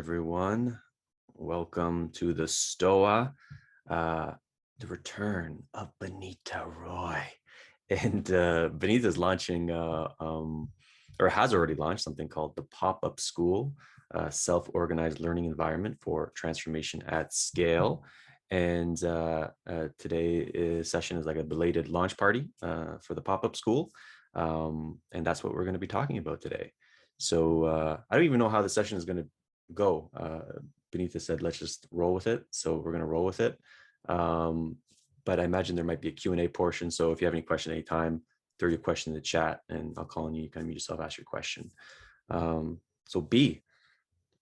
everyone. Welcome to the Stoa, the return of Bonnitta Roy. And Bonnitta is launching, or has already launched something called the Pop-Up School, self-organized learning environment for transformation at scale. And today's session is like a belated launch party for the Pop-Up School. And that's what we're going to be talking about today. So I don't even know how the session is going to go. Bonnitta said, let's just roll with it. So we're going to roll with it. But I imagine there might be a Q&A portion. So if you have any question anytime, throw your question in the chat and I'll call on you. You can mute yourself, ask your question. So B,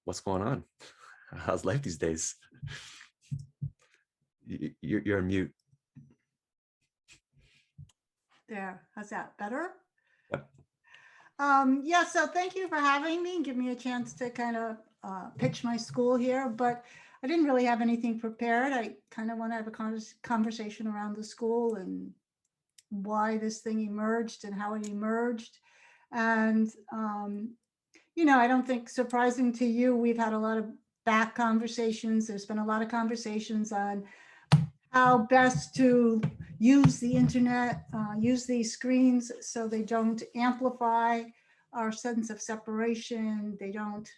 what's going on? How's life these days? You're on mute. There, how's that, better? Yep. Yeah, so thank you for having me and give me a chance to kind of pitch my school here, but I didn't really have anything prepared. I kind of want to have a conversation around the school and why this thing emerged and how it emerged. And, I don't think surprising to you, we've had a lot of back conversations. There's been a lot of conversations on how best to use the internet, use these screens so they don't amplify our sense of separation. They don't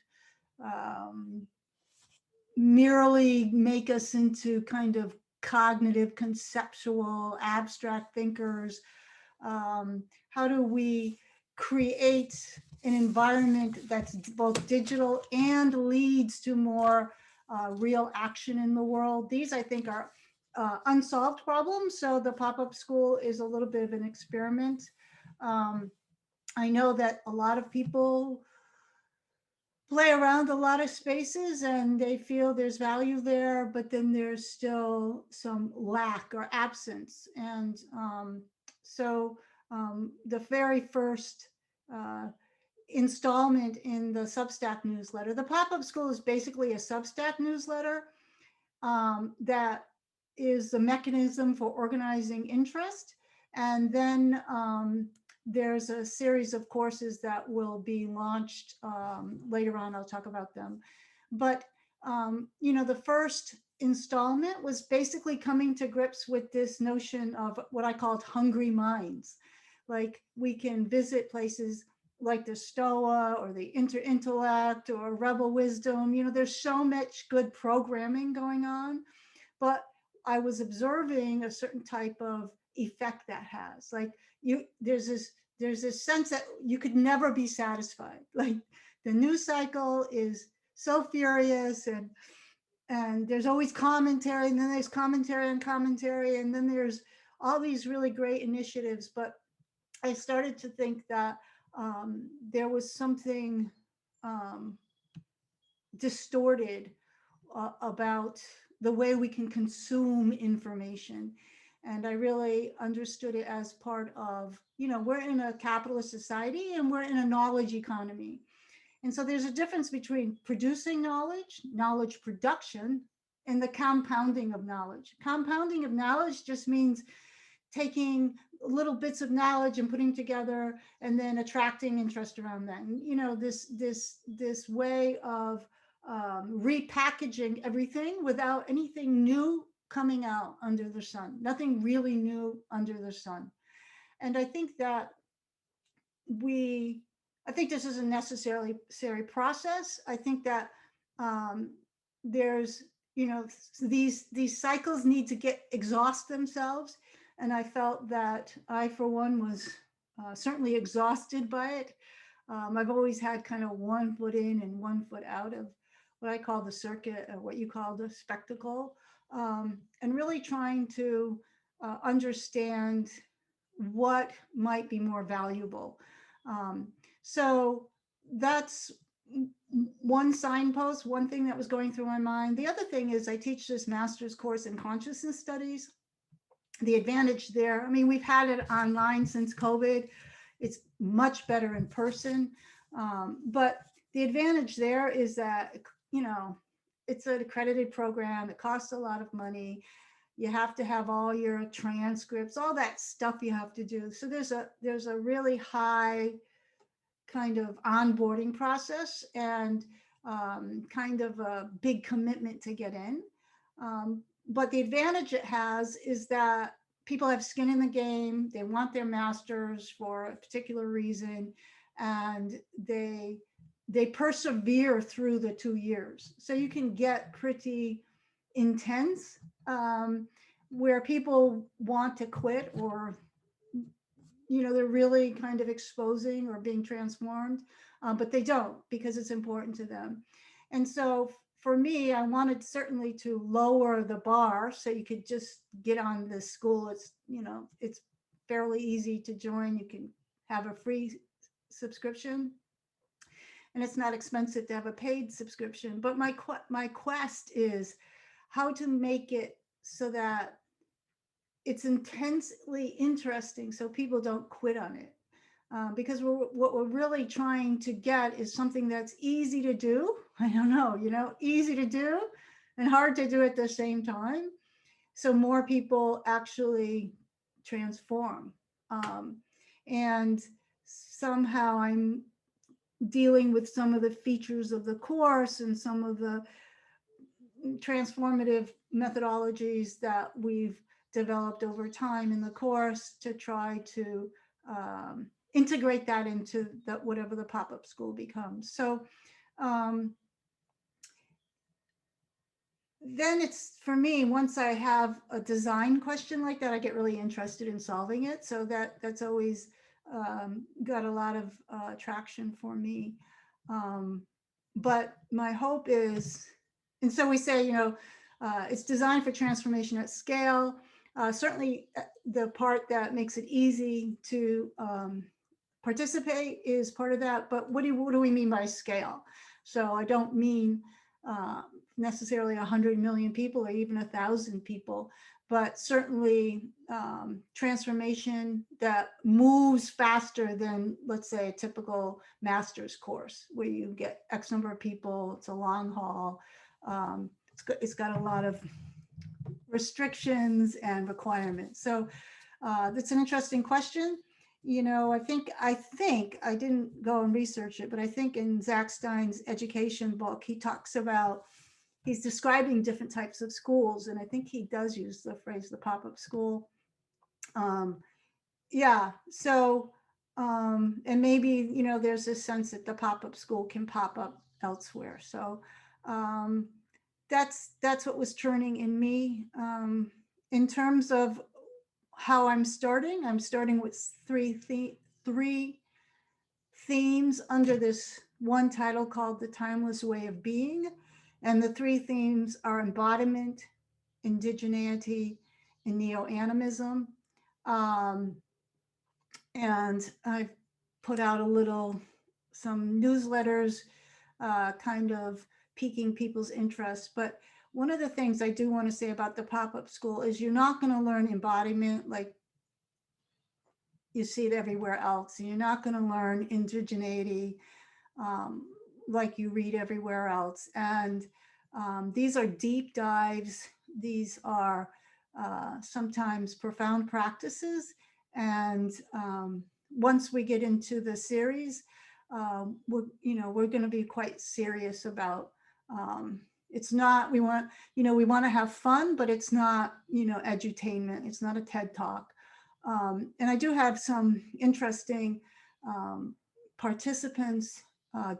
merely make us into kind of cognitive, conceptual, abstract thinkers. How do we create an environment that's both digital and leads to more real action in the world? These, I think, are unsolved problems. So the pop-up school is a little bit of an experiment. I know that a lot of people play around a lot of spaces and they feel there's value there, but then there's still some lack or absence. And so the very first installment in the Substack newsletter, the pop-up school is basically a Substack newsletter that is the mechanism for organizing interest. And then there's a series of courses that will be launched later on. I'll talk about them. But, the first installment was basically coming to grips with this notion of what I called hungry minds. Like we can visit places like the Stoa or the Intellect or Rebel Wisdom. There's so much good programming going on, but I was observing a certain type of effect that has. Like there's this sense that you could never be satisfied. Like the news cycle is so furious and there's always commentary, and then there's commentary and commentary, and then there's all these really great initiatives. But I started to think that there was something distorted about the way we can consume information. And I really understood it as part of, we're in a capitalist society and we're in a knowledge economy. And so there's a difference between producing knowledge production, and the compounding of knowledge. Compounding of knowledge just means taking little bits of knowledge and putting together and then attracting interest around that. And, this way of repackaging everything without anything new coming out under the sun, nothing really new under the sun. And I think that this is a necessary process. I think that there's, these cycles need to exhaust themselves. And I felt that I, for one, was certainly exhausted by it. I've always had kind of 1 foot in and 1 foot out of what I call the circuit, or what you call the spectacle, and really trying to understand what might be more valuable. So that's one signpost, one thing that was going through my mind. The other thing is I teach this master's course in consciousness studies. The advantage there, we've had it online since COVID. It's much better in person. But the advantage there is that, it's an accredited program. It costs a lot of money. You have to have all your transcripts, all that stuff you have to do. So there's a really high kind of onboarding process. And kind of a big commitment to get in. But the advantage it has is that people have skin in the game. They want their masters for a particular reason, and they persevere through the 2 years. So you can get pretty intense, where people want to quit, or they're really kind of exposing or being transformed, but they don't, because it's important to them. And so for me, I wanted certainly to lower the bar so you could just get on this school. It's fairly easy to join. You can have a free subscription, and it's not expensive to have a paid subscription. But my quest is how to make it so that it's intensely interesting, so people don't quit on it. Because what we're really trying to get is something that's easy to do. I don't know, easy to do and hard to do at the same time. So more people actually transform. And somehow I'm dealing with some of the features of the course and some of the transformative methodologies that we've developed over time in the course to try to integrate that into whatever the pop-up school becomes. So then it's, for me, once I have a design question like that, I get really interested in solving it. So that's always got a lot of traction for me. But my hope is, and so we say, it's designed for transformation at scale. Certainly the part that makes it easy to participate is part of that, but what do we mean by scale? So I don't mean necessarily 100 million people or even 1,000 people, but certainly transformation that moves faster than, let's say, a typical master's course where you get X number of people. It's a long haul. It's got a lot of restrictions and requirements. So that's an interesting question. I think I didn't go and research it, but I think in Zach Stein's education book, he talks about, he's describing different types of schools, and I think he does use the phrase the pop-up school. Yeah. So, and maybe, there's a sense that the pop-up school can pop up elsewhere. So that's what was churning in me. In terms of how I'm starting with three themes under this one title called The Timeless Way of Being. And the three themes are embodiment, indigeneity, and neo-animism. And I've put out some newsletters, kind of piquing people's interest. But one of the things I do want to say about the pop-up school is you're not going to learn embodiment like you see it everywhere else. And you're not going to learn indigeneity like you read everywhere else. And these are deep dives. These are sometimes profound practices. And once we get into the series, we're going to be quite serious about. It's not, we want to have fun, but it's not, edutainment. It's not a TED Talk. And I do have some interesting participants,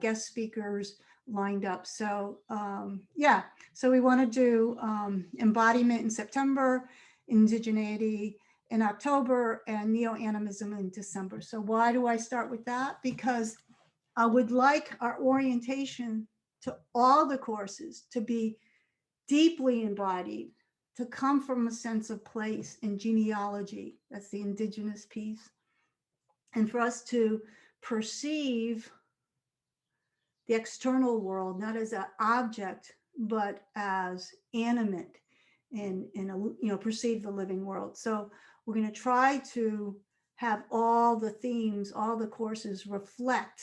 guest speakers lined up. So yeah, so we want to do embodiment in September, indigeneity in October, and neo-animism in December. So why do I start with that? Because I would like our orientation to all the courses to be deeply embodied, to come from a sense of place and genealogy. That's the indigenous piece. And for us to perceive the external world, not as an object, but as animate and perceive the living world. So we're going to try to have all the themes, all the courses reflect,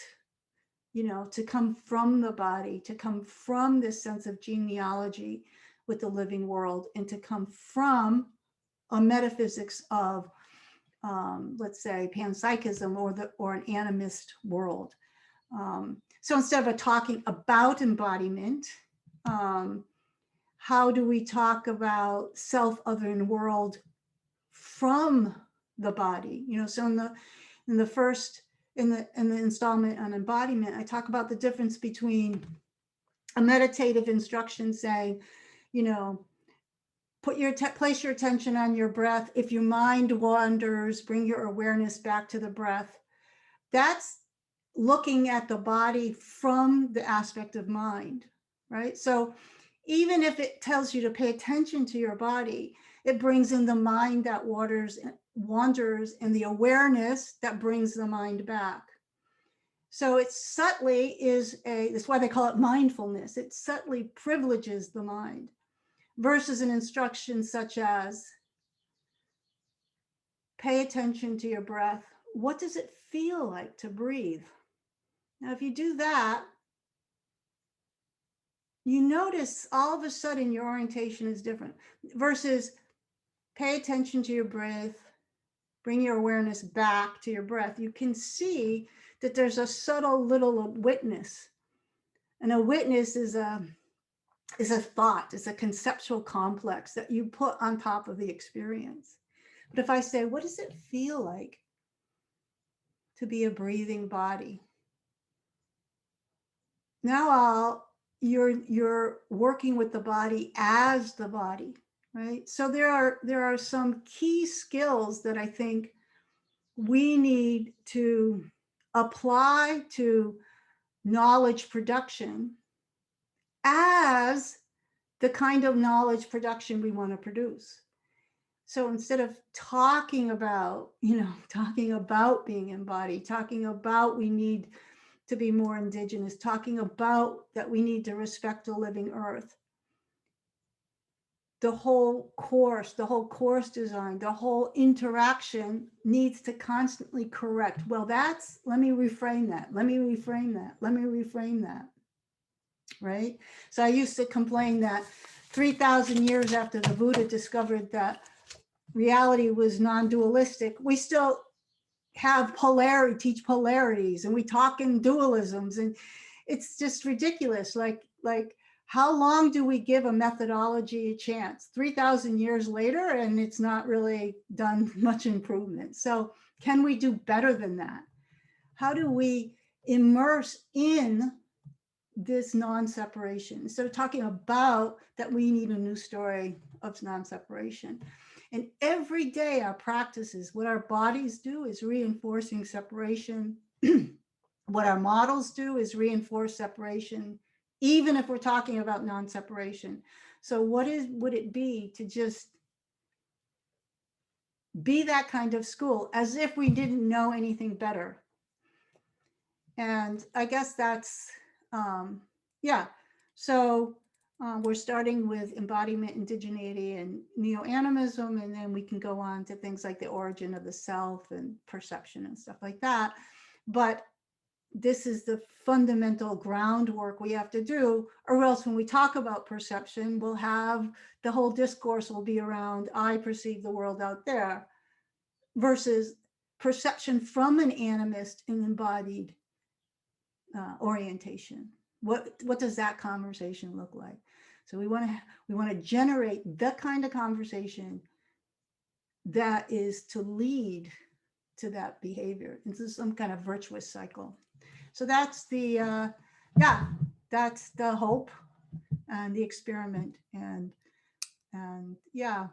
to come from the body, to come from this sense of genealogy with the living world, and to come from a metaphysics of, let's say, panpsychism or an animist world. So instead of talking about embodiment, how do we talk about self, other, and world from the body? So in the first in the installment on embodiment, I talk about the difference between a meditative instruction saying, place your attention on your breath. If your mind wanders, bring your awareness back to the breath. That's looking at the body from the aspect of mind, right? So even if it tells you to pay attention to your body, it brings in the mind that wanders and the awareness that brings the mind back. So it subtly that's why they call it mindfulness. It subtly privileges the mind versus an instruction such as pay attention to your breath. What does it feel like to breathe? Now, if you do that, you notice all of a sudden your orientation is different versus pay attention to your breath, bring your awareness back to your breath. You can see that there's a subtle little witness. And a witness is a thought, is a conceptual complex that you put on top of the experience. But if I say, what does it feel like to be a breathing body? Now you're working with the body as the body, right? So there are some key skills that I think we need to apply to knowledge production as the kind of knowledge production we want to produce. So instead of talking about being embodied, talking about we need to be more indigenous, talking about that we need to respect the living earth, the whole course design, the whole interaction needs to constantly correct. Well, let me reframe that. Right? So I used to complain that 3,000 years after the Buddha discovered that reality was non-dualistic, we still have teach polarities, and we talk in dualisms, and it's just ridiculous. Like how long do we give a methodology a chance? 3,000 years later, and it's not really done much improvement. So can we do better than that? How do we immerse in this non-separation? So talking about that we need a new story of non-separation. And every day our practices, what our bodies do is reinforcing separation. What our models do is reinforce separation, even if we're talking about non-separation. So what would it be to just be that kind of school as if we didn't know anything better? And I guess that's, yeah. So we're starting with embodiment, indigeneity, and neo-animism, and then we can go on to things like the origin of the self and perception and stuff like that. But this is the fundamental groundwork we have to do, or else when we talk about perception, we'll have the whole discourse will be around, I perceive the world out there, versus perception from an animist and embodied orientation. What does that conversation look like? So we want to generate the kind of conversation that is to lead to that behavior into some kind of virtuous cycle. So that's the that's the hope and the experiment, and yeah.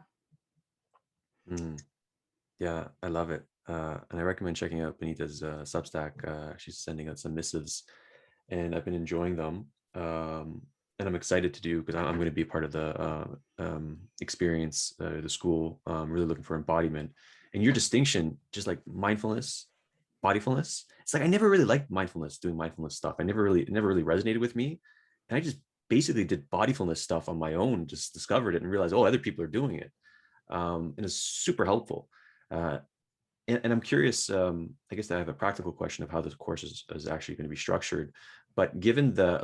Yeah, I love it. And I recommend checking out Bonnitta's Substack. She's sending out some missives, and I've been enjoying them. And I'm excited to do, because I'm going to be part of the experience, the school. Really looking for embodiment. And your distinction, just like mindfulness, bodyfulness. It's like I never really liked mindfulness, doing mindfulness stuff. It never really resonated with me. And I just basically did bodyfulness stuff on my own, just discovered it and realized, oh, other people are doing it. And it's super helpful. And I'm curious, I guess I have a practical question of how this course is actually going to be structured. But given the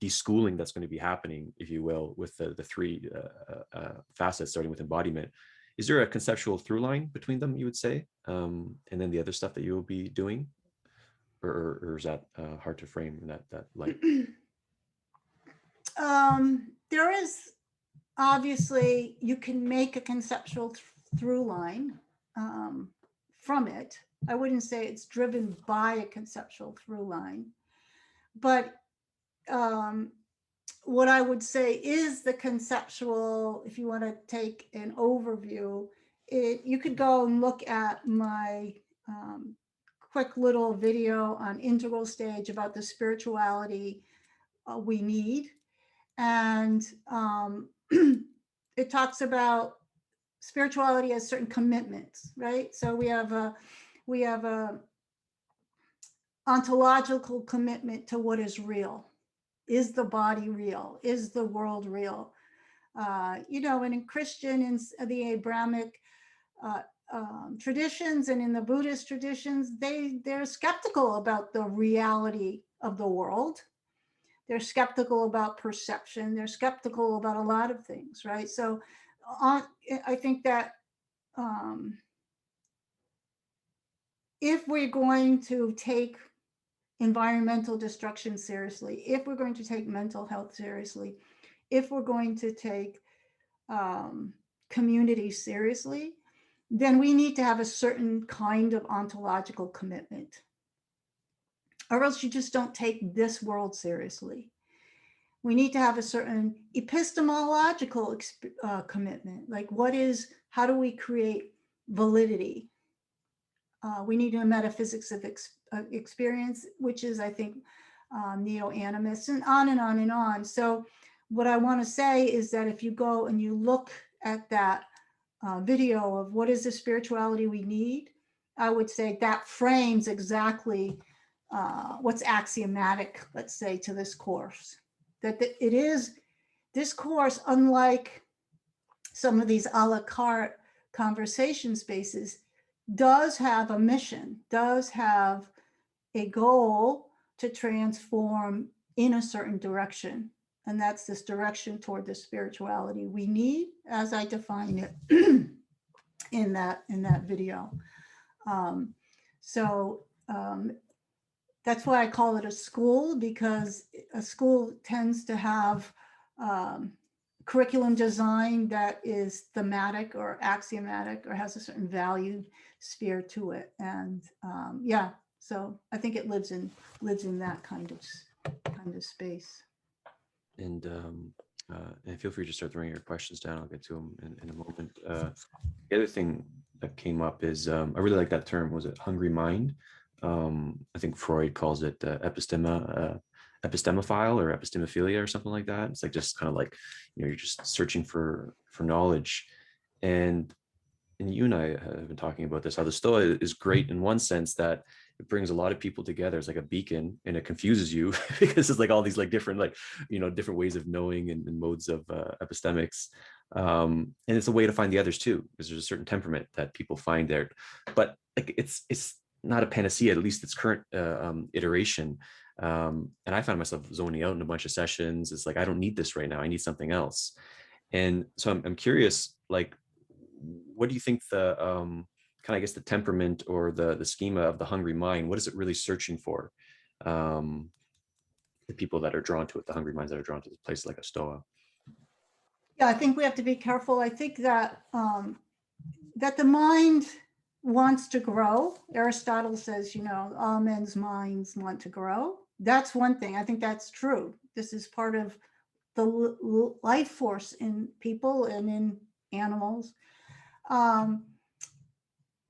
deschooling that's going to be happening, if you will, with the three facets, starting with embodiment, is there a conceptual through line between them, you would say? And then the other stuff that you will be doing? or is that hard to frame in that light? There is obviously, you can make a conceptual through line from it. I wouldn't say it's driven by a conceptual through line, but what I would say is the conceptual, if you want to take an overview, you could go and look at my quick little video on Integral Stage about the spirituality we need. And it talks about spirituality as certain commitments, right? So we have a ontological commitment to what is real. Is the body real? Is the world real? And in Christian, in the Abrahamic traditions, and in the Buddhist traditions, they're skeptical about the reality of the world. They're skeptical about perception. They're skeptical about a lot of things, right? So I think that if we're going to take environmental destruction seriously, if we're going to take mental health seriously, if we're going to take community seriously, then we need to have a certain kind of ontological commitment, or else you just don't take this world seriously. We need to have a certain epistemological commitment, like how do we create validity? We need a metaphysics of experience, which is, I think, neo-animist, and on and on and on. So what I want to say is that if you go and you look at that video of what is the spirituality we need, I would say that frames exactly what's axiomatic, let's say, to this course. That it is, this course, unlike some of these a la carte conversation spaces, does have a mission, does have a goal to transform in a certain direction. And that's this direction toward the spirituality we need, as I define it in that video. That's why I call it a school, because a school tends to have curriculum design that is thematic or axiomatic or has a certain value sphere to it. And so I think it lives in that kind of space. And feel free to start throwing your questions down. I'll get to them in a moment. The other thing that came up is I really like that term. Was it hungry mind? I think Freud calls it epistemophile or epistemophilia or something like that. It's like just kind of like, you're just searching for knowledge. And you and I have been talking about this, how the Stoa is great in one sense that it brings a lot of people together. It's like a beacon, and it confuses you because it's like all these like different, like, different ways of knowing and modes of epistemics. And it's a way to find the others too, because there's a certain temperament that people find there. But like it's not a panacea, at least its current iteration. And I found myself zoning out in a bunch of sessions. It's like, I don't need this right now. I need something else. And so I'm curious, like, what do you think the kind of, I guess, the temperament or the schema of the hungry mind, what is it really searching for? The people that are drawn to it, the hungry minds that are drawn to places like a Stoa. Yeah, I think we have to be careful. I think that that the mind wants to grow. Aristotle says, all men's minds want to grow. That's one thing. I think that's true. This is part of the life force in people and in animals.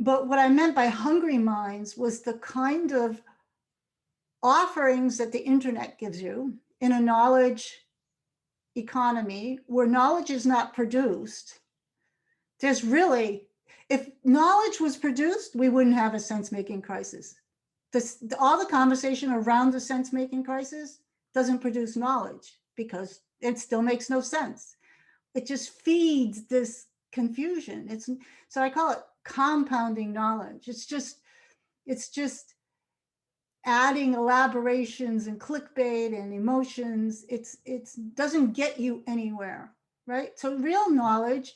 But what I meant by hungry minds was the kind of offerings that the internet gives you in a knowledge economy where knowledge is not produced. There's really, if knowledge was produced, we wouldn't have a sense-making crisis. All the conversation around the sense-making crisis doesn't produce knowledge because it still makes no sense. It just feeds this confusion. So I call it compounding knowledge. It's just adding elaborations and clickbait and emotions. It doesn't get you anywhere, right? So real knowledge,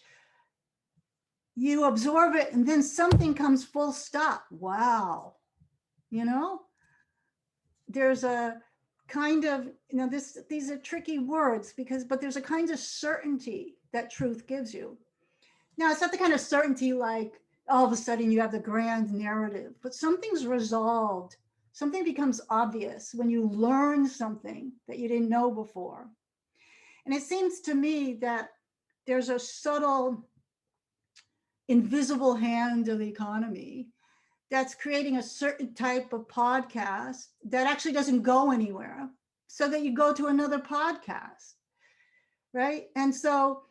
you absorb it and then something comes full stop. Wow, there's a kind of, these are tricky words but there's a kind of certainty that truth gives you. Now, it's not the kind of certainty like all of a sudden you have the grand narrative, but something's resolved. Something becomes obvious when you learn something that you didn't know before. And it seems to me that there's a subtle, invisible hand of the economy that's creating a certain type of podcast that actually doesn't go anywhere, so that you go to another podcast, right? And so,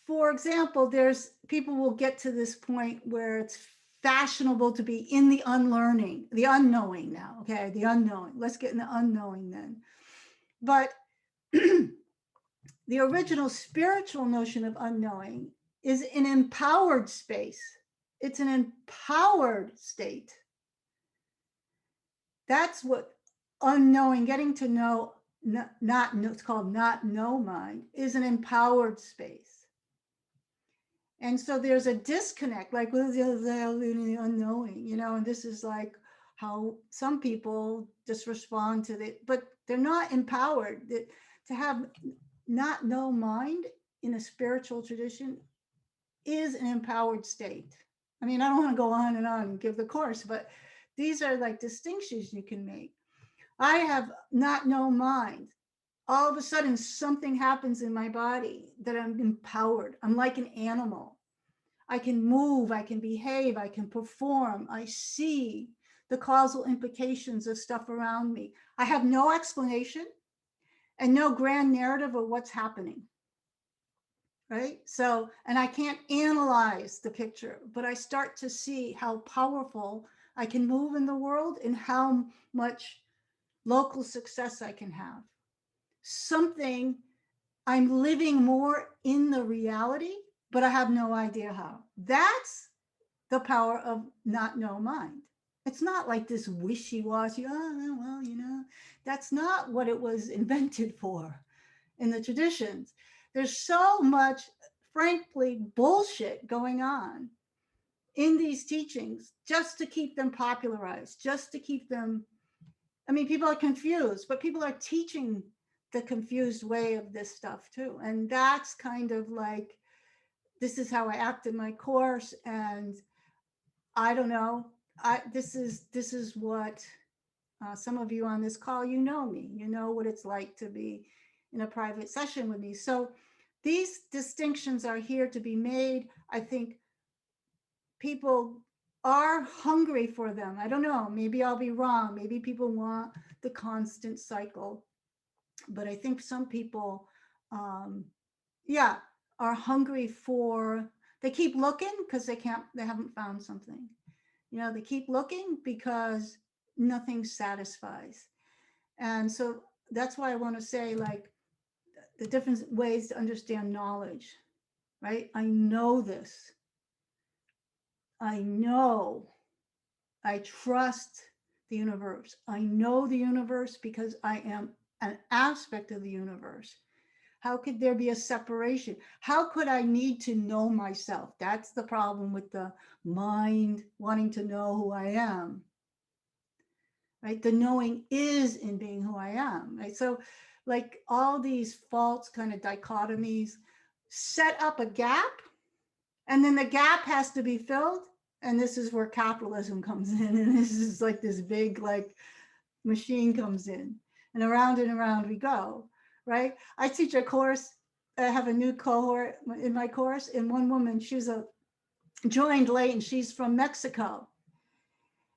for example, there's people will get to this point where it's fashionable to be in the unlearning, the unknowing now, okay? The unknowing. Let's get in the unknowing then. But the original spiritual notion of unknowing is an empowered space. It's an empowered state. That's what unknowing, getting to know, it's called not know mind, is an empowered space. And so there's a disconnect, like with the unknowing, and this is like how some people just respond to it, but they're not empowered. To have not know mind in a spiritual tradition is an empowered state. I mean, I don't want to go on and give the course, but these are like distinctions you can make. I have not know mind. All of a sudden, something happens in my body that I'm empowered. I'm like an animal. I can move, I can behave, I can perform. I see the causal implications of stuff around me. I have no explanation and no grand narrative of what's happening. Right? So, and I can't analyze the picture, but I start to see how powerful I can move in the world and how much local success I can have. Something, I'm living more in the reality, but I have no idea how. That's the power of not know mind. It's not like this wishy-washy, oh, well, that's not what it was invented for in the traditions. There's so much, frankly, bullshit going on in these teachings just to keep them popularized, just to keep them, I mean, people are confused, but people are teaching the confused way of this stuff too. And that's kind of like, this is how I act in my course. And I don't know, this is what some of you on this call, you know me, you know what it's like to be in a private session with me. So these distinctions are here to be made. I think people are hungry for them. I don't know, maybe I'll be wrong. Maybe people want the constant cycle, but I think some people, are hungry for, they keep looking because they haven't found something. They keep looking because nothing satisfies. And so that's why I want to say, like, the different ways to understand knowledge, right? I know this. I know. I trust the universe. I know the universe because I am an aspect of the universe. How could there be a separation? How could I need to know myself? That's the problem with the mind wanting to know who I am. Right? The knowing is in being who I am. Right? So, like, all these false kind of dichotomies set up a gap, and then the gap has to be filled. And this is where capitalism comes in, and this is like this big like machine comes in, and around we go. Right? I teach a course. I have a new cohort in my course, and one woman, she's joined late, and she's from Mexico.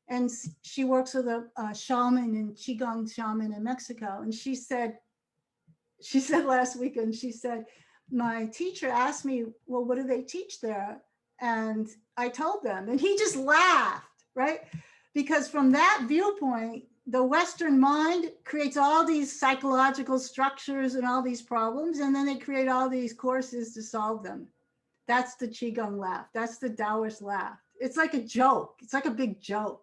And she works with a shaman and qigong shaman in Mexico. And she said last weekend, she said, my teacher asked me, well, what do they teach there? And I told them, and he just laughed, right? Because from that viewpoint, the Western mind creates all these psychological structures and all these problems, and then they create all these courses to solve them. That's the qigong laugh. That's the Taoist laugh. It's like a joke. It's like a big joke.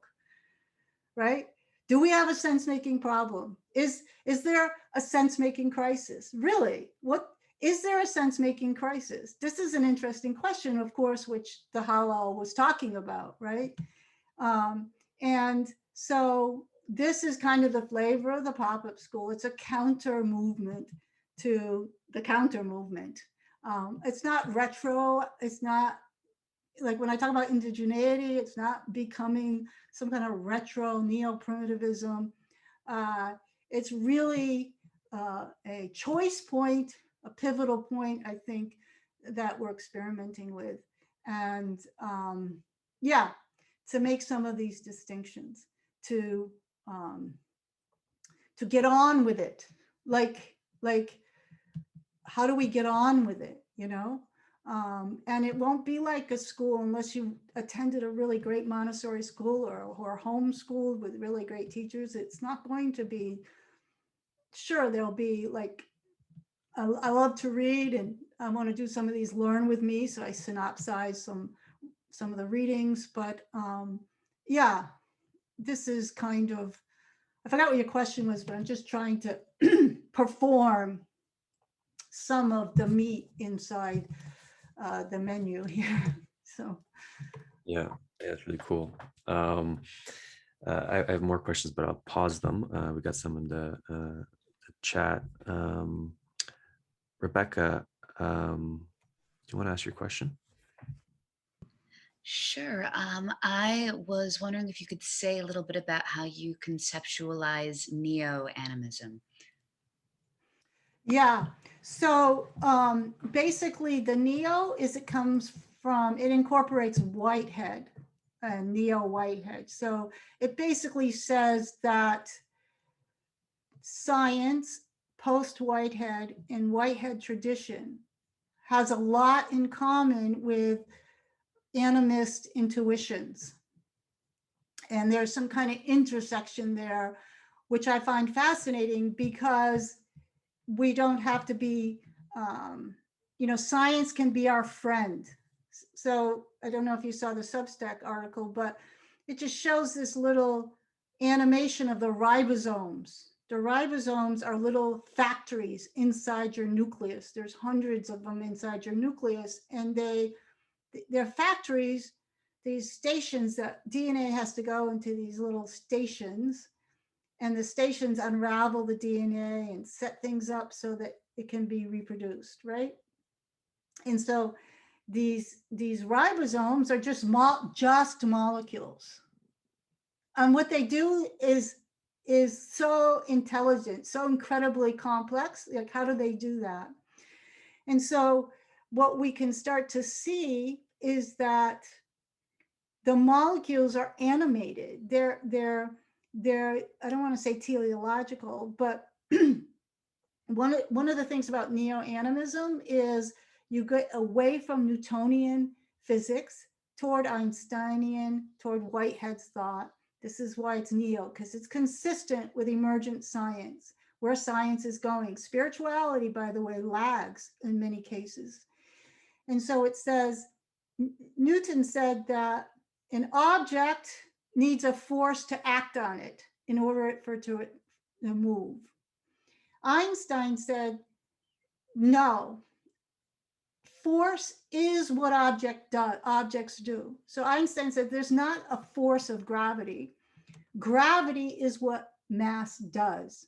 Right? Do we have a sense-making problem? Is there a sense-making crisis? Really? What is there a sense-making crisis? This is an interesting question, of course, which the Halal was talking about, right? And So this is kind of the flavor of the pop-up school. It's a counter movement to the counter movement. It's not retro. It's not like when I talk about indigeneity, it's not becoming some kind of retro neo-primitivism. Uh, it's really a choice point, a pivotal point, I think, that we're experimenting with. And yeah, to make some of these distinctions, to um, to get on with it. Like, how do we get on with it? You know, and it won't be like a school unless you attended a really great Montessori school or homeschooled with really great teachers. It's not going to be. Sure, there'll be like I love to read, and I want to do some of these learn with me, so I synopsize some of the readings. But yeah, this is kind of, I forgot what your question was, but I'm just trying to perform some of the meat inside the menu here. So Yeah, that's really cool. I have more questions, but I'll pause them. We got some in the chat. Rebecca, do you want to ask your question? Sure. I was wondering if you could say a little bit about how you conceptualize neo-animism. yeah, so basically the neo is it comes from, it incorporates Whitehead, neo Whitehead. So it basically says that science post Whitehead and Whitehead tradition has a lot in common with animist intuitions. And there's some kind of intersection there, which I find fascinating because we don't have to be, science can be our friend. So I don't know if you saw the Substack article, but it just shows this little animation of the ribosomes. The ribosomes are little factories inside your nucleus. There's hundreds of them inside your nucleus, and they're factories, these stations that DNA has to go into these little stations, and the stations unravel the DNA and set things up so that it can be reproduced, right? And so these ribosomes are just molecules, and what they do is so intelligent, so incredibly complex. Like, how do they do that? And so what we can start to see is that the molecules are animated. They're I don't want to say teleological, but one of the things about neo-animism is you get away from Newtonian physics toward Einsteinian, toward Whitehead's thought. This is why it's neo, because it's consistent with emergent science, where science is going. Spirituality, by the way, lags in many cases. And so it says, Newton said that an object needs a force to act on it in order for it to move. Einstein said, no, force is what objects do. So Einstein said there's not a force of gravity. Gravity is what mass does.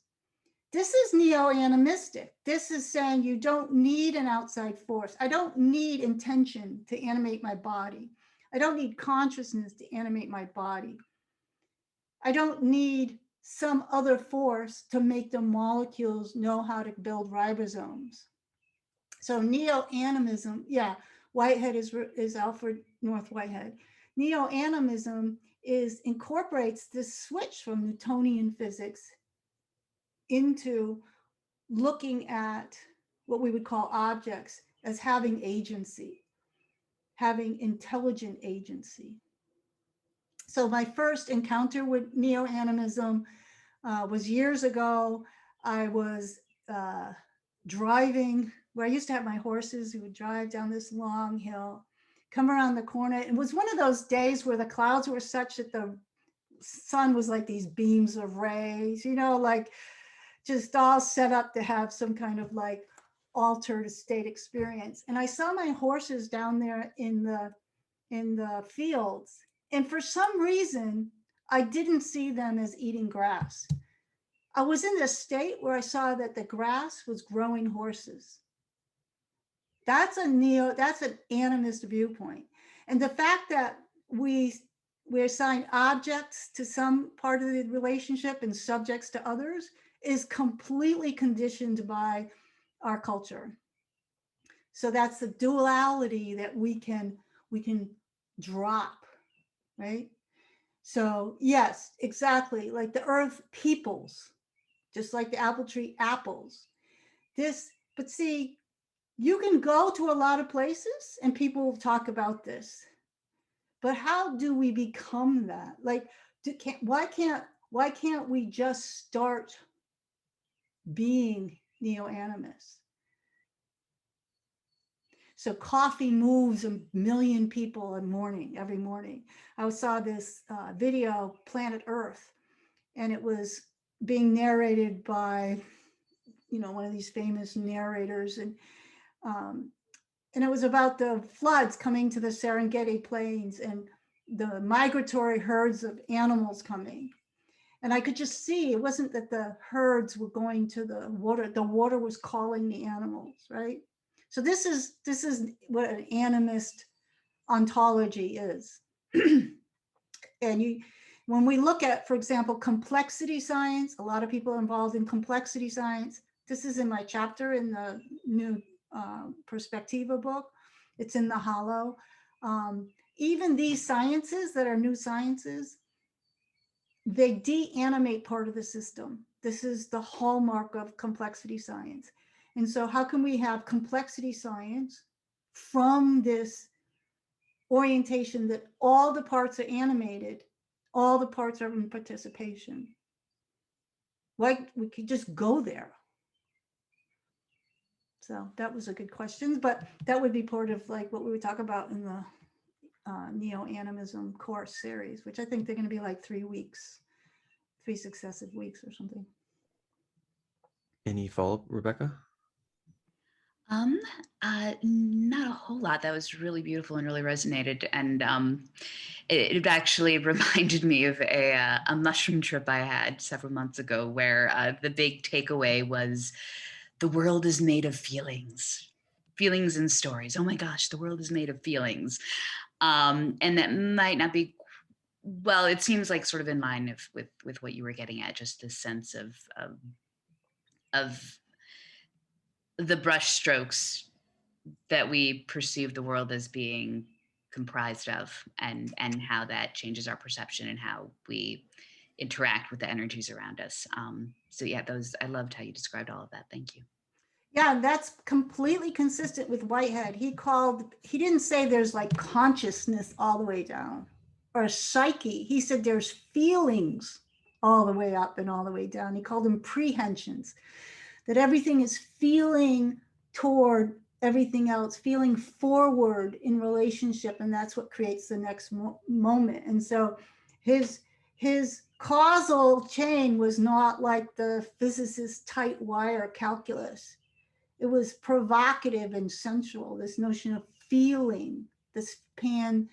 This is neo-animistic. This is saying you don't need an outside force. I don't need intention to animate my body. I don't need consciousness to animate my body. I don't need some other force to make the molecules know how to build ribosomes. So neo-animism, yeah, Whitehead is Alfred North Whitehead. Neo-animism incorporates this switch from Newtonian physics into looking at what we would call objects as having agency, having intelligent agency. So my first encounter with neo-animism was years ago. I was driving where I used to have my horses who would drive down this long hill, come around the corner. It was one of those days where the clouds were such that the sun was like these beams of rays, like just all set up to have some kind of like altered state experience. And I saw my horses down there in the fields. And for some reason, I didn't see them as eating grass. I was in a state where I saw that the grass was growing horses. That's that's an animist viewpoint. And the fact that we assign objects to some part of the relationship and subjects to others is completely conditioned by our culture. So that's the duality that we can drop, right? So yes, exactly. Like the earth peoples, just like the apple tree apples. This, but see, you can go to a lot of places and people will talk about this. But how do we become that? Like, why can't we just start being neo-animists? So coffee moves a million people every morning. I saw this video, Planet Earth, and it was being narrated by, one of these famous narrators, um, and it was about the floods coming to the Serengeti plains and the migratory herds of animals coming. And I could just see it wasn't that the herds were going to the water was calling the animals, right? So this is what an animist ontology is. And when we look at, for example, complexity science, a lot of people are involved in complexity science. This is in my chapter in the new Perspectiva book. It's in the Hollow. Even these sciences that are new sciences, they de-animate part of the system. This is the hallmark of complexity science. And so how can we have complexity science from this orientation that all the parts are animated, all the parts are in participation? Like we could just go there. So that was a good question, but that would be part of like what we would talk about in the neo-animism course series, which I think they're going to be like 3 weeks, 3 successive weeks or something. Any follow-up, Rebecca? Not a whole lot. That was really beautiful and really resonated. And it actually reminded me of a mushroom trip I had several months ago, where the big takeaway was the world is made of feelings, feelings and stories. Oh my gosh, the world is made of feelings. And that might not be, well, it seems like sort of in line with what you were getting at, just this sense of the brush strokes that we perceive the world as being comprised of, and how that changes our perception and how we interact with the energies around us. So yeah, I loved how you described all of that. Thank you. Yeah, that's completely consistent with Whitehead. He didn't say there's like consciousness all the way down or psyche. He said there's feelings all the way up and all the way down. He called them prehensions, that everything is feeling toward everything else, feeling forward in relationship, and that's what creates the next moment. And so his causal chain was not like the physicist's tight wire calculus. It was provocative and sensual, this notion of feeling, this pan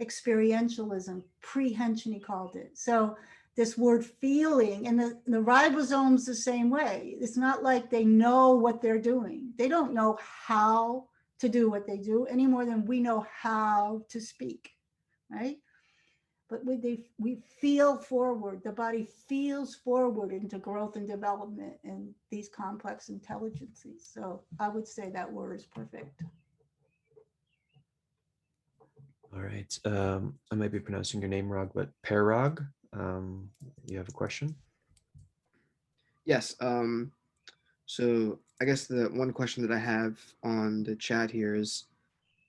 experientialism, prehension, he called it. So this word feeling, and the ribosomes the same way. It's not like they know what they're doing. They don't know how to do what they do any more than we know how to speak, right? But we feel forward. The body feels forward into growth and development and these complex intelligences. So I would say that word is perfect. All right. I might be pronouncing your name wrong, but Parag, you have a question? Yes. So I guess the one question that I have on the chat here is,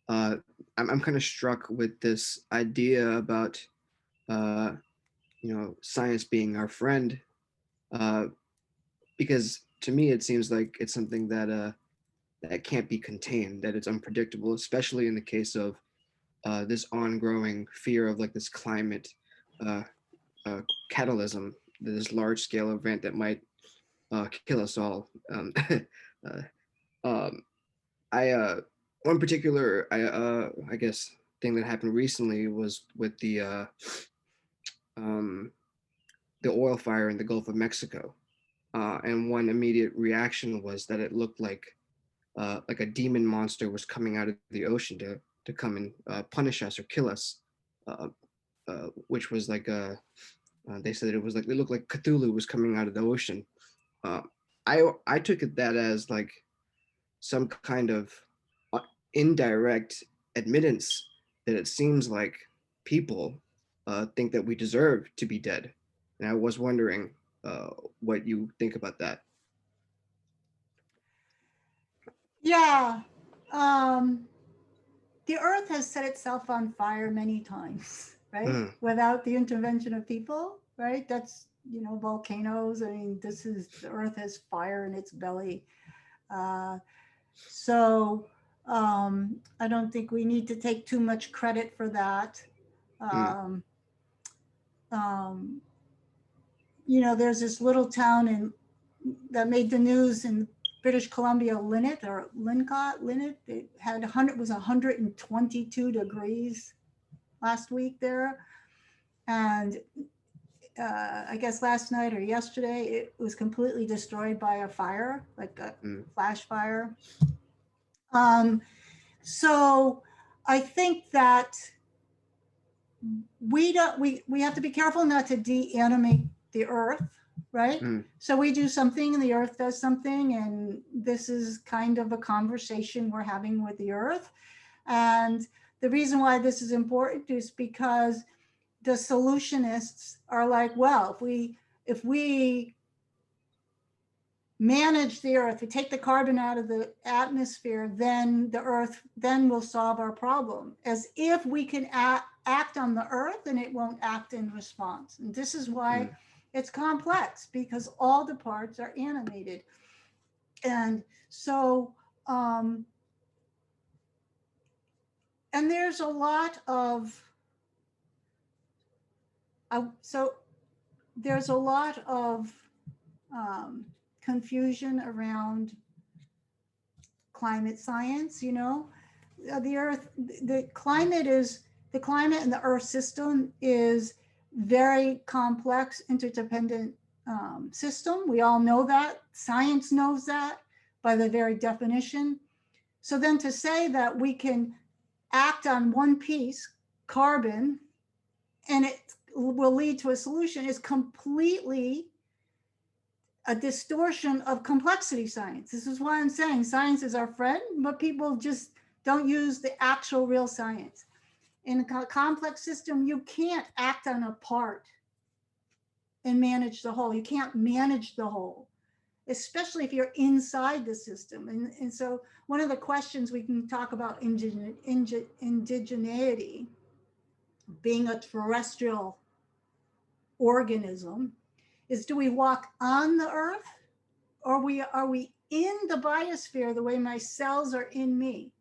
I'm kind of struck with this idea about, science being our friend, because to me it seems like it's something that can't be contained, that it's unpredictable, especially in the case of this ongoing fear of like this climate uh, catalysm, this large scale event that might kill us all. Uh, um, One particular I guess thing that happened recently was with the um, the oil fire in the Gulf of Mexico. And one immediate reaction was that it looked like a demon monster was coming out of the ocean to come and punish us or kill us, uh, which was like they said it looked like Cthulhu was coming out of the ocean. Uh, I took it that as like some kind of uh, indirect admittance that it seems like people think that we deserve to be dead, and I was wondering what you think about that. Yeah. Um, the earth has set itself on fire many times, right? Mm, Without the intervention of people, right? That's, volcanoes. I mean, the earth has fire in its belly. Uh, so I don't think we need to take too much credit for that. mm, Um, um, there's this little town that made the news in British Columbia, Linnet. It had 122 degrees last week there, and I guess last night or yesterday it was completely destroyed by a fire, like a mm, flash fire. Um, so I think that we have to be careful not to deanimate the earth, right? mm, So we do something and the earth does something, and this is kind of a conversation we're having with the earth. And the reason why this is important is because the solutionists are like, well, if we manage the earth, we take the carbon out of the atmosphere, then the earth then will solve our problem, as if we can act on the earth and it won't act in response. And this is why mm, it's complex, because all the parts are animated. And so and there's a lot of so there's a lot of um, confusion around climate science. The earth, the climate and the earth system is very complex, interdependent system. We all know that. Science knows that by the very definition. So then to say that we can act on one piece, carbon, and it will lead to a solution is completely a distortion of complexity science. This is why I'm saying science is our friend, but people just don't use the actual real science. In a complex system, you can't act on a part and manage the whole. You can't manage the whole, especially if you're inside the system. And so one of the questions we can talk about indigeneity, being a terrestrial organism, is do we walk on the earth, or are we in the biosphere the way my cells are in me?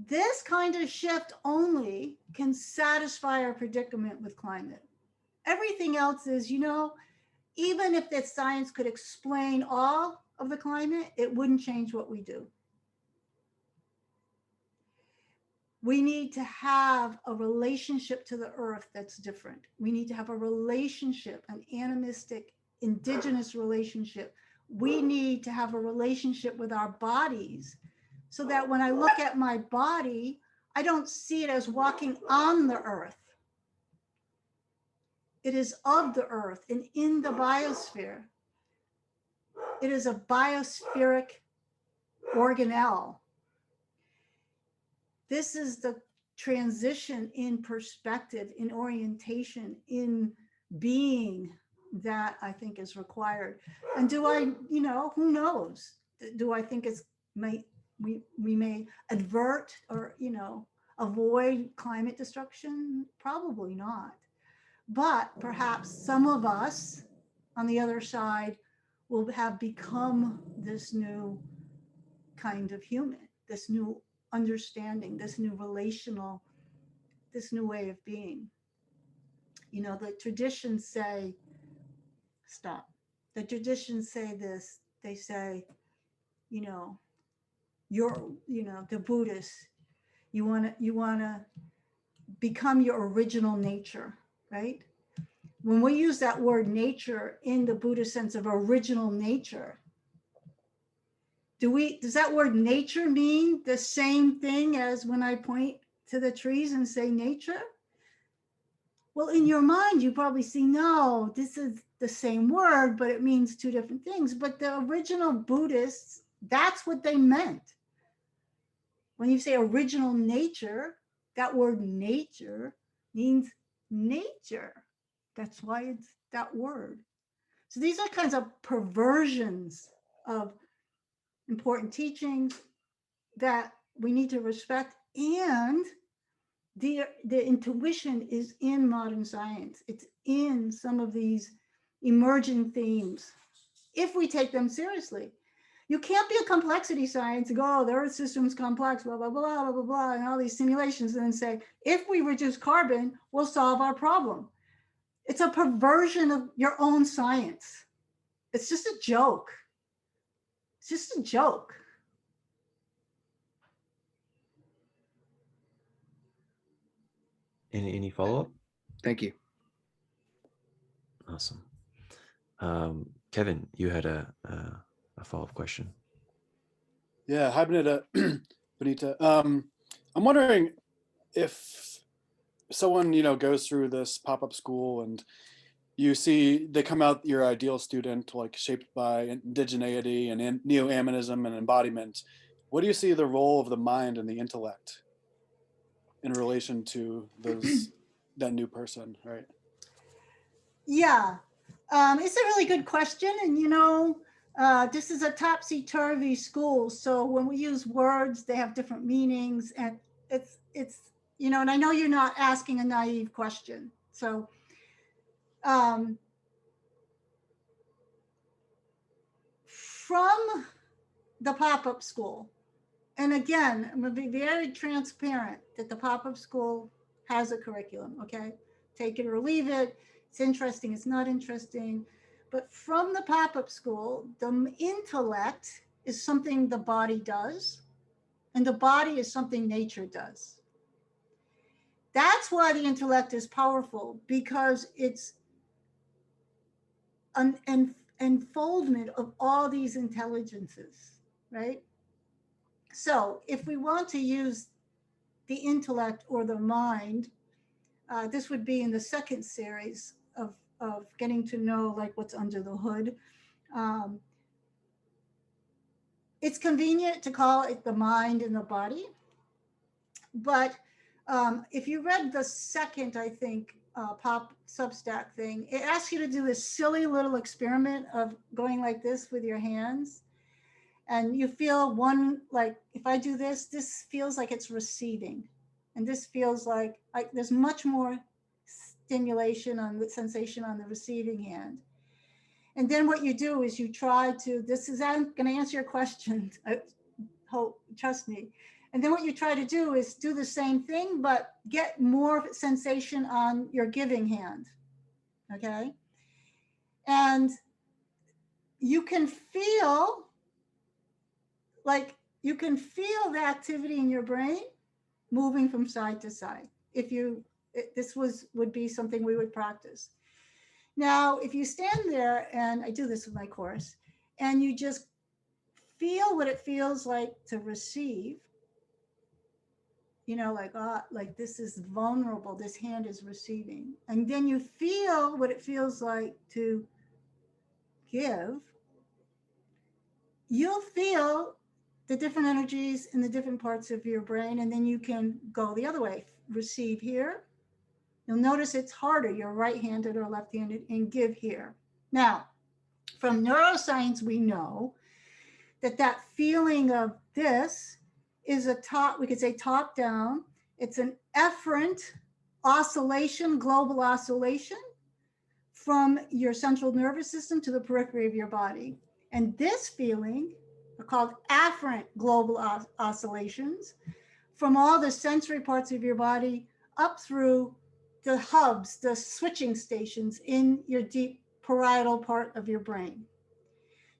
This kind of shift only can satisfy our predicament with climate. Everything else is, even if that science could explain all of the climate, it wouldn't change what we do. We need to have a relationship to the earth that's different. We need to have a relationship, an animistic, indigenous relationship. We need to have a relationship with our bodies, so that when I look at my body, I don't see it as walking on the earth. It is of the earth and in the biosphere. It is a biospheric organelle. This is the transition in perspective, in orientation, in being that I think is required. And do I, who knows? Do I think we may advert or, avoid climate destruction? Probably not. But perhaps some of us on the other side will have become this new kind of human, this new understanding, this new relational, this new way of being. The traditions say, stop. The traditions say this. They say, you know, you're, the Buddhists, you want to become your original nature, right? When we use that word nature in the Buddhist sense of original nature, does that word nature mean the same thing as when I point to the trees and say nature? Well, in your mind, you probably see, no, this is the same word, but it means two different things. But the original Buddhists, that's what they meant. When you say original nature, that word nature means nature. That's why it's that word. So these are kinds of perversions of important teachings that we need to respect. And the intuition is in modern science. It's in some of these emerging themes, if we take them seriously. You can't be a complexity science and go, oh, the Earth system's complex, blah, blah, blah, blah, blah, blah, and all these simulations, and then say, if we reduce carbon, we'll solve our problem. It's a perversion of your own science. It's just a joke. It's just a joke. Any follow-up? Thank you. Awesome. Kevin, you had a follow-up question. Yeah, hi, Bonnitta. Bonnitta. I'm wondering if someone, goes through this pop-up school and you see they come out your ideal student, like shaped by indigeneity and neo-animism and embodiment. What do you see the role of the mind and the intellect in relation to that new person, right? Yeah, it's a really good question. And this is a topsy-turvy school. So when we use words, they have different meanings, and it's and I know you're not asking a naive question. So from the pop-up school, and again, I'm going to be very transparent that the pop-up school has a curriculum, okay? Take it or leave it. It's interesting, it's not interesting. But from the pop-up school, the intellect is something the body does, and the body is something nature does. That's why the intellect is powerful, because it's an enfoldment of all these intelligences, right? So if we want to use the intellect or the mind, this would be in the second series of getting to know like what's under the hood. It's convenient to call it the mind and the body, but if you read the second, I think, pop Substack thing, it asks you to do this silly little experiment of going like this with your hands. And you feel one, like if I do this, this feels like it's receiving. And this feels like there's much more stimulation on the sensation on the receiving hand. And then what you do is you try to, I'm going to answer your question. I hope, trust me. And then what you try to do is do the same thing, but get more sensation on your giving hand. Okay. And you can feel the activity in your brain moving from side to side. This would be something we would practice. Now, if you stand there, and I do this with my course, and you just feel what it feels like to receive, like this is vulnerable, this hand is receiving. And then you feel what it feels like to give, you'll feel the different energies in the different parts of your brain, and then you can go the other way, receive here. You'll notice it's harder, you're right-handed or left-handed, and give here. Now, from neuroscience, we know that feeling of this is we could say top down. It's an efferent oscillation, global oscillation from your central nervous system to the periphery of your body. And this feeling are called afferent global oscillations from all the sensory parts of your body up through the hubs, the switching stations in your deep parietal part of your brain.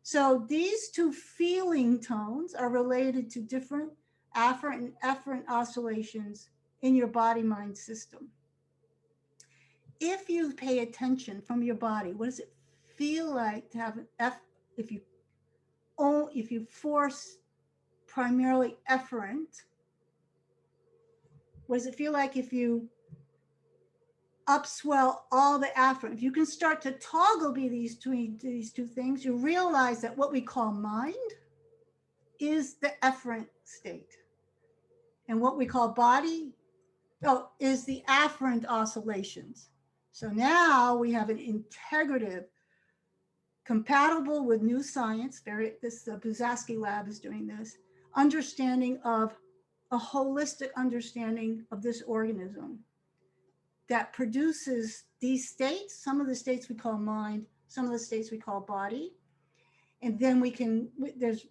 So these two feeling tones are related to different afferent and efferent oscillations in your body-mind system. If you pay attention from your body, what does it feel like to have an if you force primarily efferent? What does it feel like if you upswell all the afferent? If you can start to toggle these two things, you realize that what we call mind is the efferent state, and what we call body is the afferent oscillations. So now we have an integrative, compatible with new science, this Buzaski lab is doing this, understanding of a holistic understanding of this organism that produces these states, some of the states we call mind, some of the states we call body, and then there's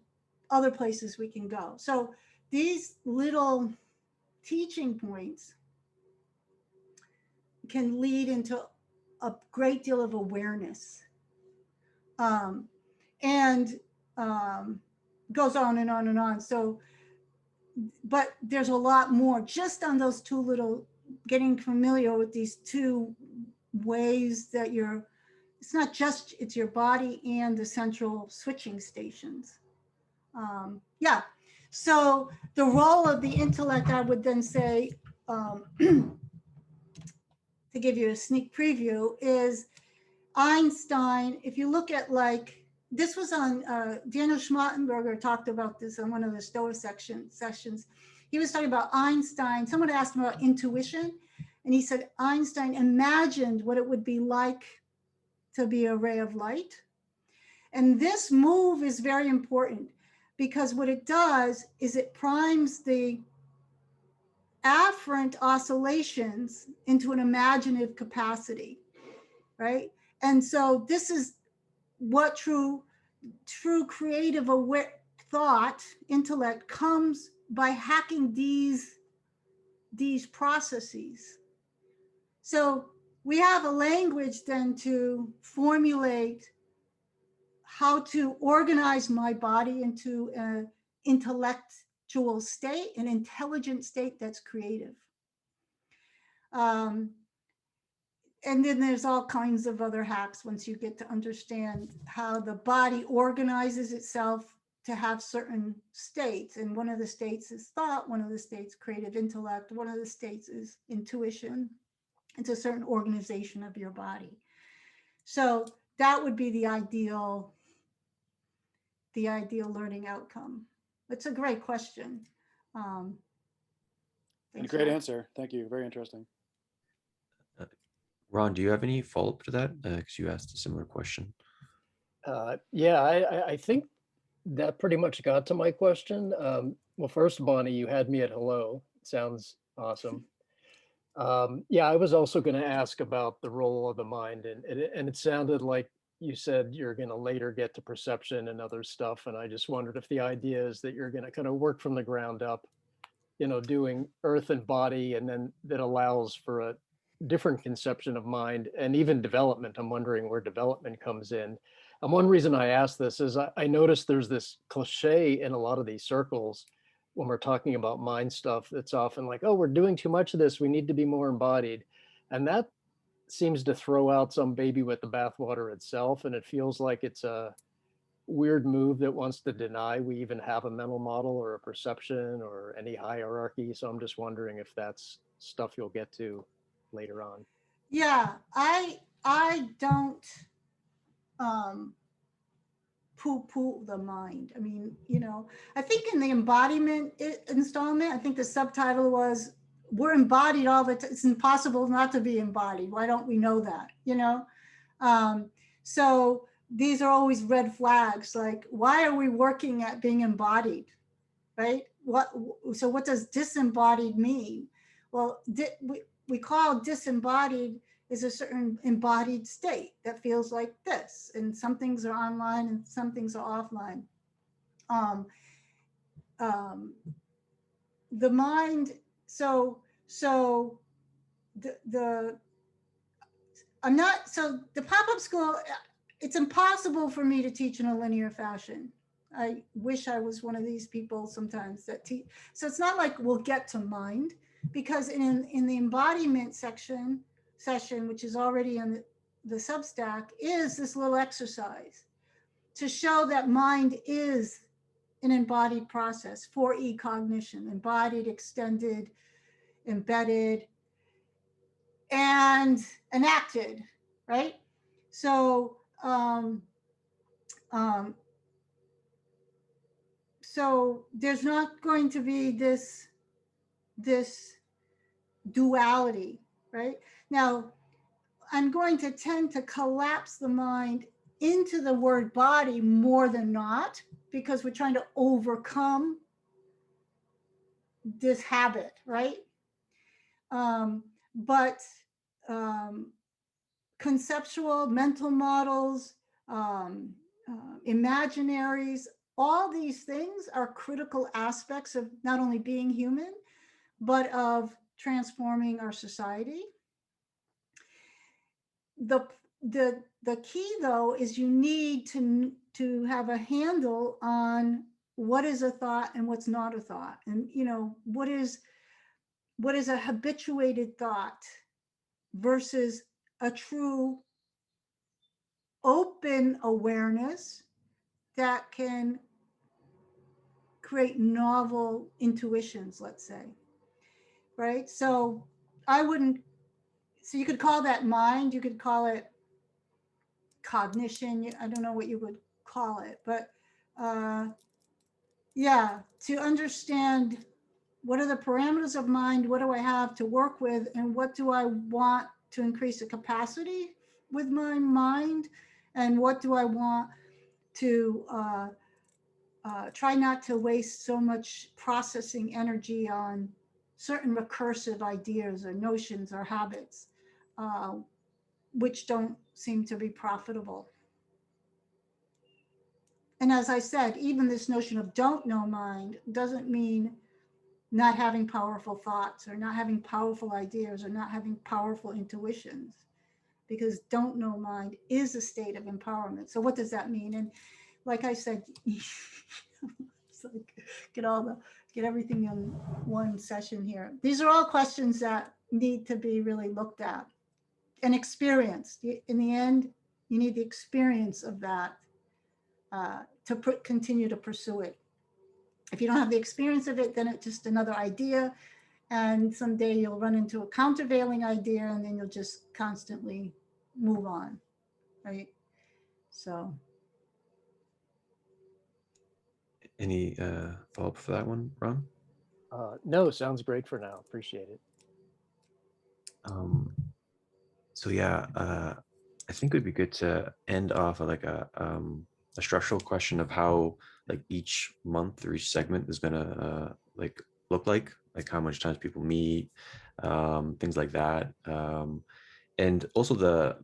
other places we can go. So these little teaching points can lead into a great deal of awareness. And goes on and on and on. So, but there's a lot more just on those two little, getting familiar with these two ways that it's not just, it's your body and the central switching stations. Yeah, so the role of the intellect, I would then say, to give you a sneak preview, is Einstein. If you look at, like, this was on, Daniel Schmattenberger talked about this on one of the Stoa sessions. He was talking about Einstein. Someone asked him about intuition, and he said Einstein imagined what it would be like to be a ray of light. And this move is very important, because what it does is it primes the afferent oscillations into an imaginative capacity, right? And so this is what true creative thought, intellect, comes by hacking these processes. So we have a language then to formulate how to organize my body into an intellectual state, an intelligent state that's creative. And then there's all kinds of other hacks once you get to understand how the body organizes itself to have certain states. And one of the states is thought, one of the states creative intellect, one of the states is intuition. It's a certain organization of your body. So that would be the ideal learning outcome. It's a great question. And a great answer. Thank you. Very interesting. Ron, do you have any follow-up to that? Because you asked a similar question. Yeah, I think that pretty much got to my question. Well, first, Bonnie, you had me at hello. Sounds awesome. Yeah, I was also going to ask about the role of the mind, and it sounded like you said you're going to later get to perception and other stuff. And I just wondered if the idea is that you're going to kind of work from the ground up, doing earth and body, and then that allows for a different conception of mind and even development. I'm wondering where development comes in. And one reason I ask this is I noticed there's this cliche in a lot of these circles when we're talking about mind stuff that's often like, oh, we're doing too much of this, we need to be more embodied. And that seems to throw out some baby with the bathwater itself. And it feels like it's a weird move that wants to deny we even have a mental model or a perception or any hierarchy. So I'm just wondering if that's stuff you'll get to later on. Yeah, I don't poo-poo the mind. I mean, I think in the embodiment installment, I think the subtitle was, we're embodied all the time. It's impossible not to be embodied. Why don't we know that, So these are always red flags. Like, why are we working at being embodied, right? So what does disembodied mean? Well, we call disembodied is a certain embodied state that feels like this, and some things are online and some things are offline. The mind, so the pop-up school, it's impossible for me to teach in a linear fashion. I wish I was one of these people sometimes that teach. So it's not like we'll get to mind. because in the embodiment session, which is already in the Substack, is this little exercise to show that mind is an embodied process, 4E cognition, embodied, extended, embedded, and enacted, right? So, so there's not going to be this duality, right? Now, I'm going to tend to collapse the mind into the word body more than not, because we're trying to overcome this habit, right? But conceptual, mental models, imaginaries, all these things are critical aspects of not only being human, but of transforming our society. The key, though, is you need to have a handle on what is a thought and what's not a thought, and what is a habituated thought versus a true open awareness that can create novel intuitions, let's say, right? So you could call that mind, you could call it cognition, I don't know what you would call it, but yeah, to understand what are the parameters of mind, what do I have to work with, and what do I want to increase the capacity with my mind, and what do I want to try not to waste so much processing energy on certain recursive ideas or notions or habits, which don't seem to be profitable. And as I said, even this notion of don't know mind doesn't mean not having powerful thoughts or not having powerful ideas or not having powerful intuitions, because don't know mind is a state of empowerment. So what does that mean? And like I said, it's like get everything in one session here. These are all questions that need to be really looked at and experienced. In the end, you need the experience of that to continue to pursue it. If you don't have the experience of it, then it's just another idea. And someday you'll run into a countervailing idea, and then you'll just constantly move on, right? So. Any follow-up for that one, Ron? No, sounds great for now. Appreciate it. So yeah, I think it would be good to end off with like a structural question of how like each month or each segment is gonna like look like how much times people meet, things like that, and also the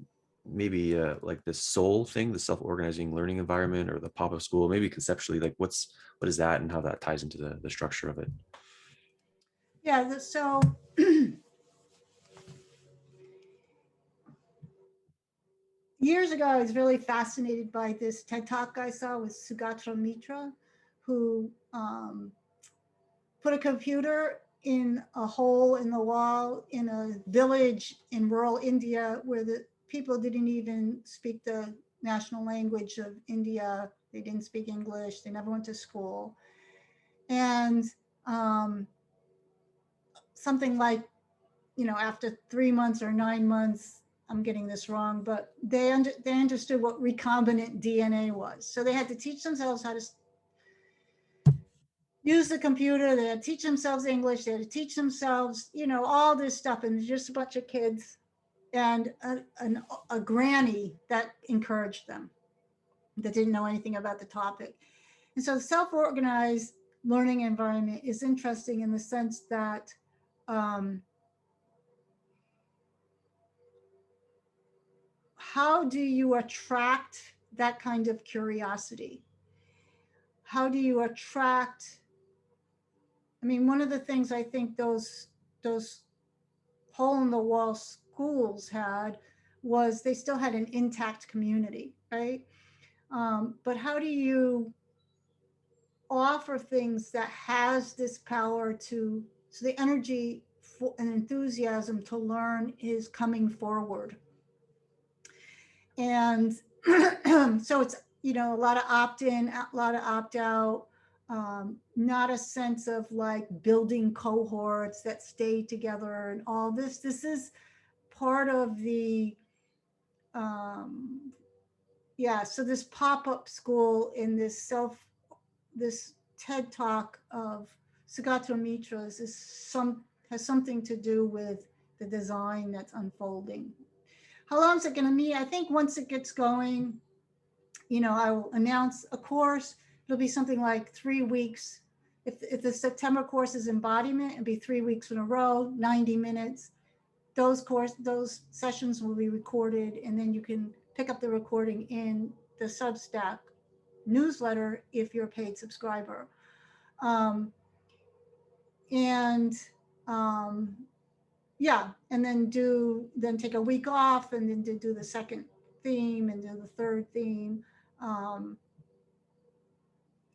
maybe like the soul thing, the self-organizing learning environment, or the pop-up school, maybe conceptually, like what is that and how that ties into the structure of it. Yeah, so years ago, I was really fascinated by this TED Talk I saw with Sugatra Mitra, who put a computer in a hole in the wall in a village in rural India where the people didn't even speak the national language of India. They didn't speak English. They never went to school. And something like, after 3 months or 9 months, I'm getting this wrong, but they understood what recombinant DNA was. So they had to teach themselves how to use the computer. They had to teach themselves English. They had to teach themselves, all this stuff. And just a bunch of kids and a granny that encouraged them, that didn't know anything about the topic. And so the self-organized learning environment is interesting in the sense that how do you attract that kind of curiosity? How do you attract? I mean, one of the things I think those hole in the wall schools had was they still had an intact community, right? But how do you offer things that has this power so the energy an enthusiasm to learn is coming forward. And so it's, you know, a lot of opt-in, a lot of opt-out, not a sense of like building cohorts that stay together and all this. This is part of the, yeah, so this pop-up school in this TED talk of Sugato Mitra's has something to do with the design that's unfolding. How long is it going to meet? I think once it gets going, you know, I will announce a course. It'll be something like 3 weeks. If the September course is embodiment, it'll be 3 weeks in a row, 90 minutes. Those sessions will be recorded, and then you can pick up the recording in the Substack newsletter if you're a paid subscriber. Yeah, and then take a week off, and then do the second theme and do the third theme,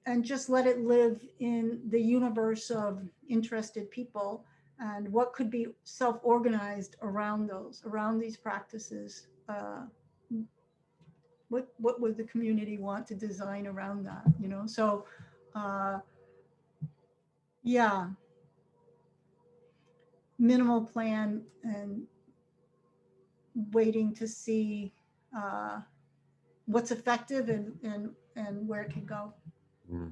and just let it live in the universe of interested people and what could be self-organized around these practices. What would the community want to design around that, you know? So, yeah, minimal plan and waiting to see what's effective and where it can go. Mm.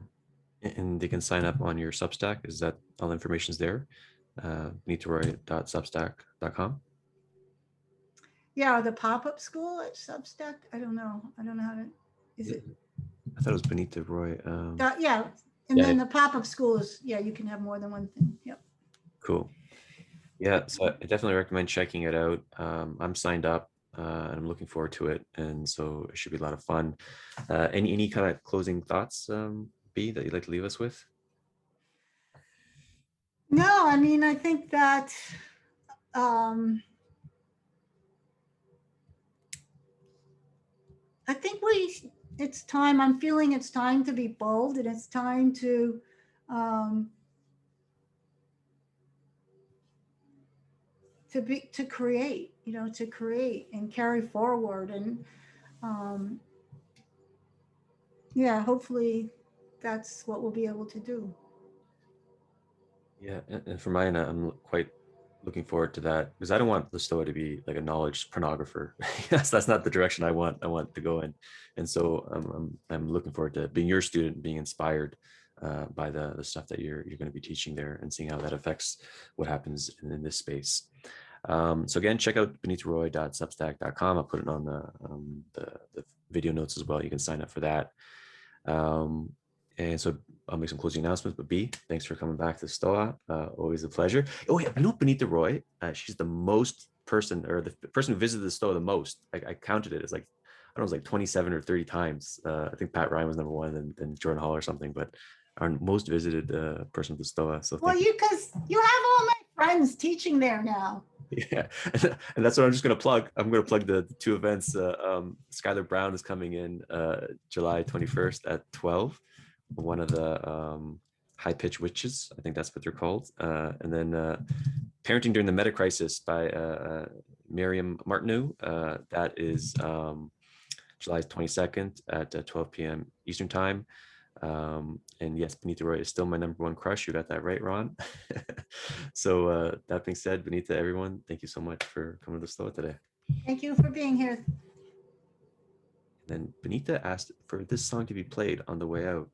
And they can sign up on your Substack. Is that all the information's there? bonnittaroy.substack.com. Yeah, the pop-up school at Substack. I don't know how to. Is it? I thought it was Bonnitta Roy. Yeah, and then the pop-up school is, yeah, you can have more than one thing. Yep. Cool. Yeah, so I definitely recommend checking it out. I'm signed up and I'm looking forward to it, and so it should be a lot of fun. Any kind of closing thoughts, B, that you'd like to leave us with? No, I mean, I think that I think it's time. I'm feeling it's time to be bold, and it's time to create, you know, to create and carry forward, and yeah, hopefully that's what we'll be able to do. Yeah, and for mine, I'm quite looking forward to that, because I don't want the Stoa to be like a knowledge pornographer. That's not the direction I want to go in. And so I'm looking forward to being your student, being inspired by the stuff that you're going to be teaching there, and seeing how that affects what happens in this space. So again, check out bonnittaroy.substack.com. I'll put it on the video notes as well. You can sign up for that. And so I'll make some closing announcements. But B, thanks for coming back to Stoa. Always a pleasure. Oh yeah, you know Bonnitta Roy. She's the most person, or the person who visited the Stoa the most. I counted it. It's like, I don't know, it was like 27 or 30 times. I think Pat Ryan was number one, and then Jordan Hall or something. But our most visited person of the Stoa. So well, because you have all my friends teaching there now. Yeah, and that's what I'm just going to plug. I'm going to plug the two events. Skylar Brown is coming in July 21st at 12. One of the high pitch witches, I think that's what they're called. And then Parenting During the Meta Crisis by Miriam Martineau. That is July 22nd at 12 p.m. Eastern time. And yes, Bonnitta Roy is still my number one crush. You got that right, Ron. So that being said, Bonnitta, everyone, thank you so much for coming to the Stoa today. Thank you for being here. And then Bonnitta asked for this song to be played on the way out.